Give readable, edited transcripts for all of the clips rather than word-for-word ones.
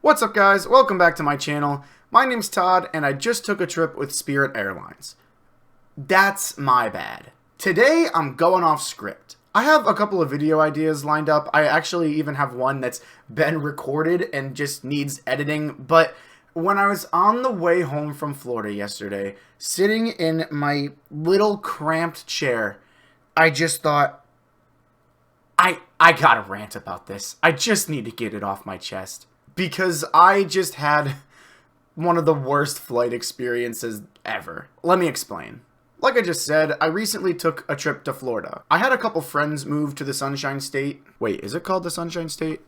What's up, guys? Welcome back to my channel. My name's Todd and I just took a trip with Spirit Airlines. That's my bad. Today I'm going off script. I have a couple of video ideas lined up. I actually even have one that's been recorded and just needs editing, but when I was on the way home from Florida yesterday, sitting in my little cramped chair, I just thought, I gotta rant about this. I just need to get it off my chest. Because I just had one of the worst flight experiences ever. Let me explain. Like I just said, I recently took a trip to Florida. I had a couple friends move to the Sunshine State. Wait, is it called the Sunshine State?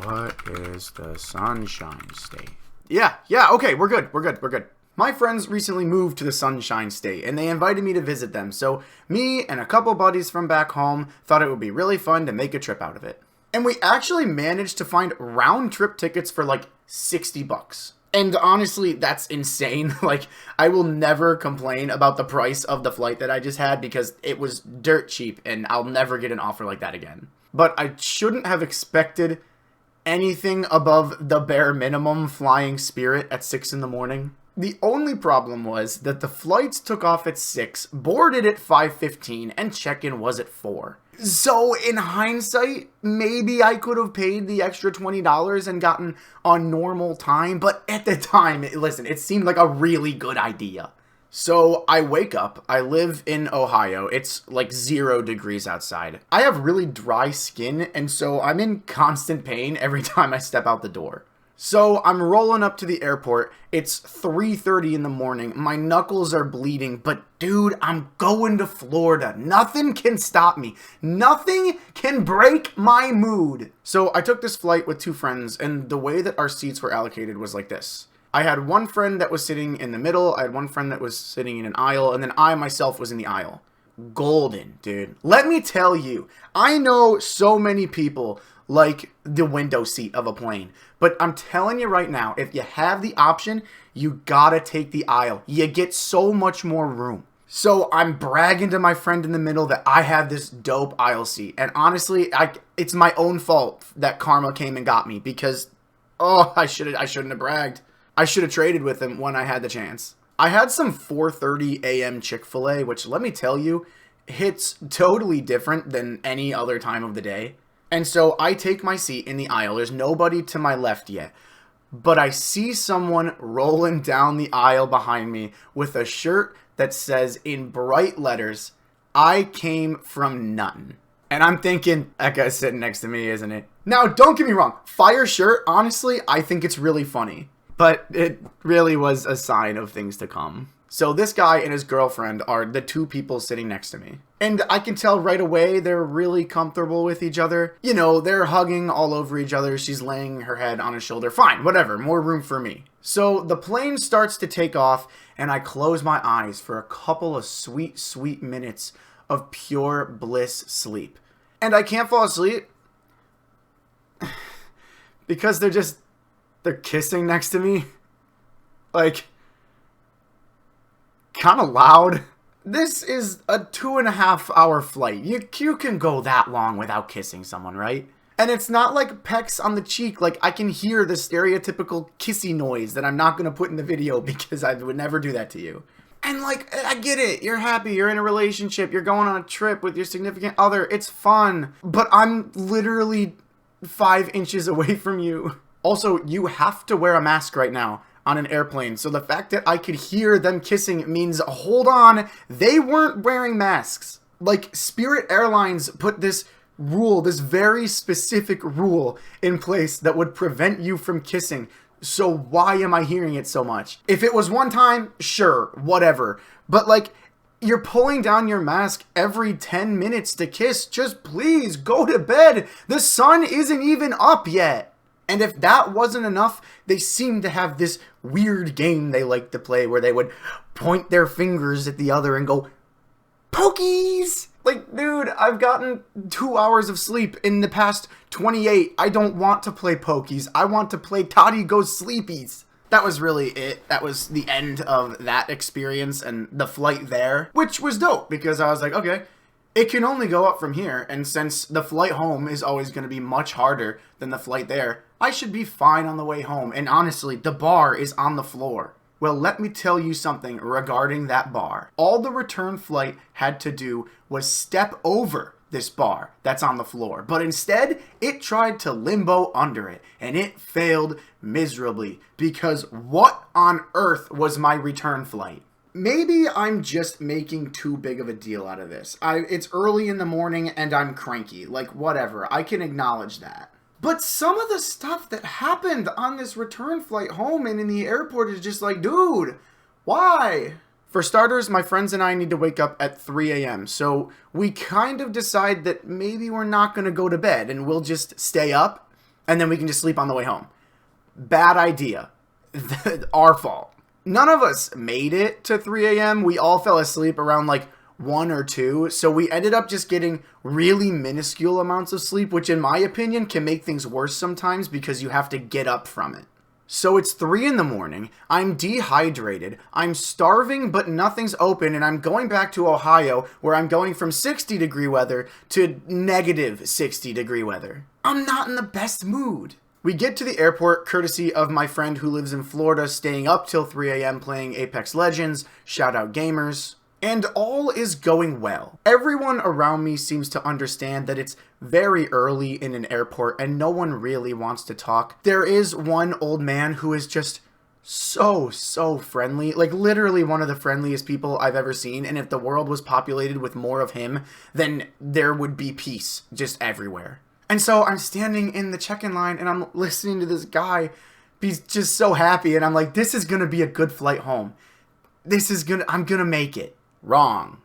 What is the Sunshine State? Yeah, okay, we're good. My friends recently moved to the Sunshine State, and they invited me to visit them, so me and a couple buddies from back home thought it would be really fun to make a trip out of it. And we actually managed to find round-trip tickets for like 60 bucks. And honestly, that's insane. Like, I will never complain about the price of the flight that I just had because it was dirt cheap and I'll never get an offer like that again. But I shouldn't have expected anything above the bare minimum flying Spirit at 6 in the morning. The only problem was that the flights took off at 6, boarded at 5:15, and check-in was at 4. So, in hindsight, maybe I could have paid the extra $20 and gotten on normal time, but at the time, listen, it seemed like a really good idea. So, I wake up, I live in Ohio, it's like 0 degrees outside. I have really dry skin, and so I'm in constant pain every time I step out the door. So, I'm rolling up to the airport, it's 3:30 in the morning, my knuckles are bleeding, but dude, I'm going to Florida. Nothing can stop me. Nothing can break my mood. So, I took this flight with 2 friends, and the way that our seats were allocated was like this. I had one friend that was sitting in the middle, I had one friend that was sitting in an aisle, and then I myself was in the aisle. Golden, dude. Let me tell you, I know so many people like the window seat of a plane. But I'm telling you right now, if you have the option, you gotta take the aisle. You get so much more room. So I'm bragging to my friend in the middle that I have this dope aisle seat. And honestly, it's my own fault that karma came and got me because, I shouldn't have bragged. I should have traded with him when I had the chance. I had some 4:30 a.m. Chick-fil-A, which let me tell you, hits totally different than any other time of the day. And so I take my seat in the aisle. There's nobody to my left yet. But I see someone rolling down the aisle behind me with a shirt that says in bright letters, "I came from nothing." And I'm thinking, that guy's sitting next to me, isn't it? Now, don't get me wrong. Fire shirt, honestly, I think it's really funny. But it really was a sign of things to come. So this guy and his girlfriend are the 2 people sitting next to me. And I can tell right away they're really comfortable with each other. You know, they're hugging all over each other. She's laying her head on his shoulder. Fine, whatever, more room for me. So the plane starts to take off and I close my eyes for a couple of sweet, sweet minutes of pure bliss sleep. And I can't fall asleep because they're kissing next to me. Like, kind of loud. This is a 2.5-hour flight. You can go that long without kissing someone, right? And it's not like pecks on the cheek. Like, I can hear the stereotypical kissy noise that I'm not going to put in the video because I would never do that to you. And like, I get it. You're happy. You're in a relationship. You're going on a trip with your significant other. It's fun. But I'm literally 5 inches away from you. Also, you have to wear a mask right now on an airplane. So the fact that I could hear them kissing means, hold on, they weren't wearing masks. Like, Spirit Airlines put this rule, this very specific rule in place that would prevent you from kissing. So why am I hearing it so much? If it was one time, sure, whatever. But like, you're pulling down your mask every 10 minutes to kiss. Just please go to bed. The sun isn't even up yet. And if that wasn't enough, they seem to have this weird game they like to play where they would point their fingers at the other and go, "Pokies!" Like, dude, I've gotten 2 hours of sleep in the past 28. I don't want to play pokies. I want to play Toddy Goes Sleepies. That was really it. That was the end of that experience and the flight there, which was dope because I was like, okay, it can only go up from here. And since the flight home is always going to be much harder than the flight there, I should be fine on the way home, and honestly, the bar is on the floor. Well, let me tell you something regarding that bar. All the return flight had to do was step over this bar that's on the floor, but instead, it tried to limbo under it, and it failed miserably, because what on earth was my return flight? Maybe I'm just making too big of a deal out of this. It's early in the morning and I'm cranky. Like, whatever. I can acknowledge that. But some of the stuff that happened on this return flight home and in the airport is just like, dude, why? For starters, my friends and I need to wake up at 3 a.m. So we kind of decide that maybe we're not going to go to bed and we'll just stay up and then we can just sleep on the way home. Bad idea. Our fault. None of us made it to 3 a.m. We all fell asleep around like 1 or 2. So we ended up just getting really minuscule amounts of sleep, which in my opinion can make things worse sometimes because you have to get up from it. So it's 3 in the morning. I'm dehydrated. I'm starving, but nothing's open. And I'm going back to Ohio where I'm going from 60-degree weather to negative 60-degree weather. I'm not in the best mood. We get to the airport courtesy of my friend who lives in Florida, staying up till 3 a.m. playing Apex Legends, shout out gamers, and all is going well. Everyone around me seems to understand that it's very early in an airport and no one really wants to talk. There is one old man who is just so friendly, like literally one of the friendliest people I've ever seen, and if the world was populated with more of him, then there would be peace just everywhere. And so I'm standing in the check-in line and I'm listening to this guy be just so happy. And I'm like, this is going to be a good flight home. I'm going to make it. Wrong.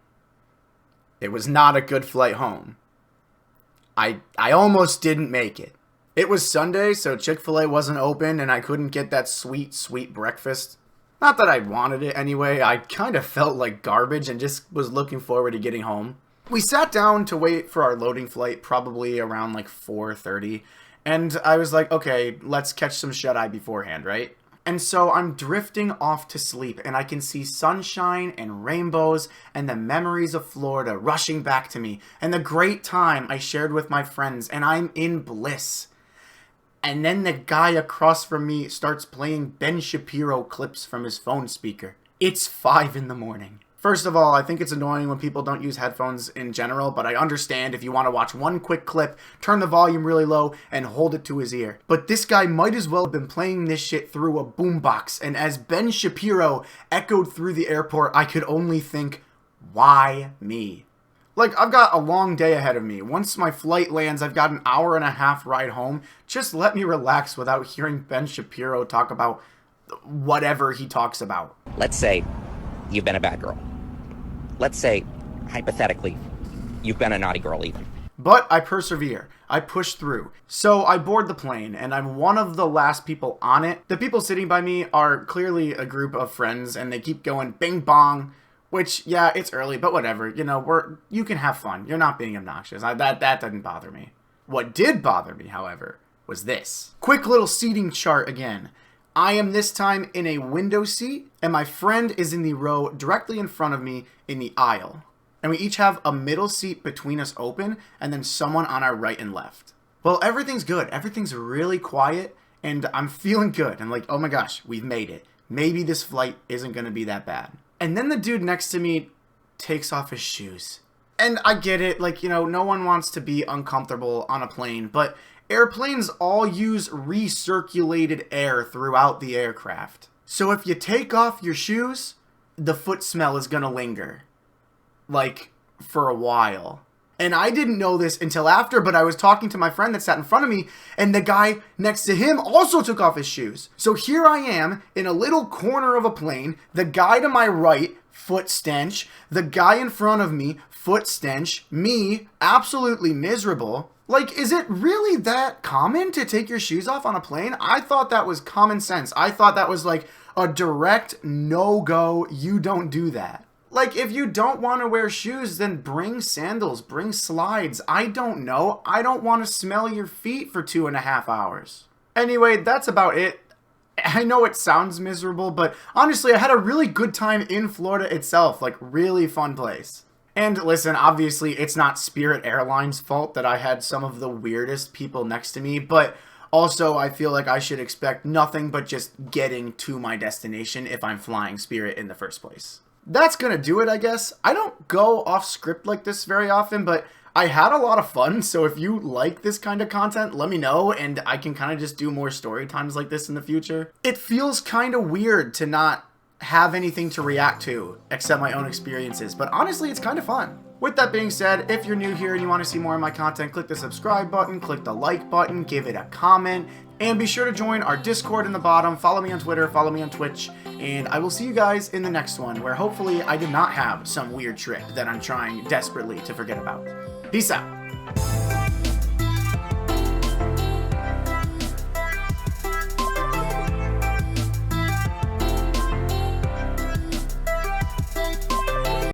It was not a good flight home. I almost didn't make it. It was Sunday, so Chick-fil-A wasn't open and I couldn't get that sweet breakfast. Not that I wanted it anyway. I kind of felt like garbage and just was looking forward to getting home. We sat down to wait for our loading flight, probably around like 4:30, and I was like, okay, let's catch some shut-eye beforehand, right? And so I'm drifting off to sleep, and I can see sunshine and rainbows and the memories of Florida rushing back to me, and the great time I shared with my friends, and I'm in bliss. And then the guy across from me starts playing Ben Shapiro clips from his phone speaker. It's 5 in the morning. First of all, I think it's annoying when people don't use headphones in general, but I understand if you want to watch one quick clip, turn the volume really low, and hold it to his ear. But this guy might as well have been playing this shit through a boombox, and as Ben Shapiro echoed through the airport, I could only think, why me? Like, I've got a long day ahead of me. Once my flight lands, I've got an hour-and-a-half ride home. Just let me relax without hearing Ben Shapiro talk about whatever he talks about. Let's say you've been a bad girl. Let's say, hypothetically, you've been a naughty girl even. But I persevere. I push through. So I board the plane, and I'm one of the last people on it. The people sitting by me are clearly a group of friends, and they keep going bing bong, which, yeah, it's early, but whatever. You know, you can have fun. You're not being obnoxious. That didn't bother me. What did bother me, however, was this. Quick little seating chart again. I am this time in a window seat, and my friend is in the row directly in front of me in the aisle. And we each have a middle seat between us open, and then someone on our right and left. Well, everything's good. Everything's really quiet, and I'm feeling good. I'm like, oh my gosh, we've made it. Maybe this flight isn't going to be that bad. And then the dude next to me takes off his shoes. And I get it, like, you know, no one wants to be uncomfortable on a plane, but airplanes all use recirculated air throughout the aircraft. So if you take off your shoes, the foot smell is gonna linger. Like, for a while. And I didn't know this until after, but I was talking to my friend that sat in front of me, and the guy next to him also took off his shoes. So here I am, in a little corner of a plane, the guy to my right, foot stench, the guy in front of me, foot stench, me, absolutely miserable. Like, is it really that common to take your shoes off on a plane? I thought that was common sense. I thought that was like a direct no-go, you don't do that. Like, if you don't want to wear shoes, then bring sandals, bring slides. I don't know. I don't want to smell your feet for 2.5 hours. Anyway, that's about it. I know it sounds miserable, but honestly, I had a really good time in Florida itself. Like, really fun place. And listen, obviously, it's not Spirit Airlines' fault that I had some of the weirdest people next to me, but Also, I feel like I should expect nothing but just getting to my destination if I'm flying Spirit in the first place. That's gonna do it, I guess. I don't go off script like this very often, but I had a lot of fun, so if you like this kind of content, let me know, and I can kind of just do more story times like this in the future. It feels kind of weird to not have anything to react to except my own experiences, but honestly, it's kind of fun. With that being said, if you're new here and you want to see more of my content, click the subscribe button, click the like button, give it a comment, and be sure to join our Discord in the bottom. Follow me on Twitter, follow me on Twitch, and I will see you guys in the next one, where hopefully I did not have some weird trick that I'm trying desperately to forget about. Peace out.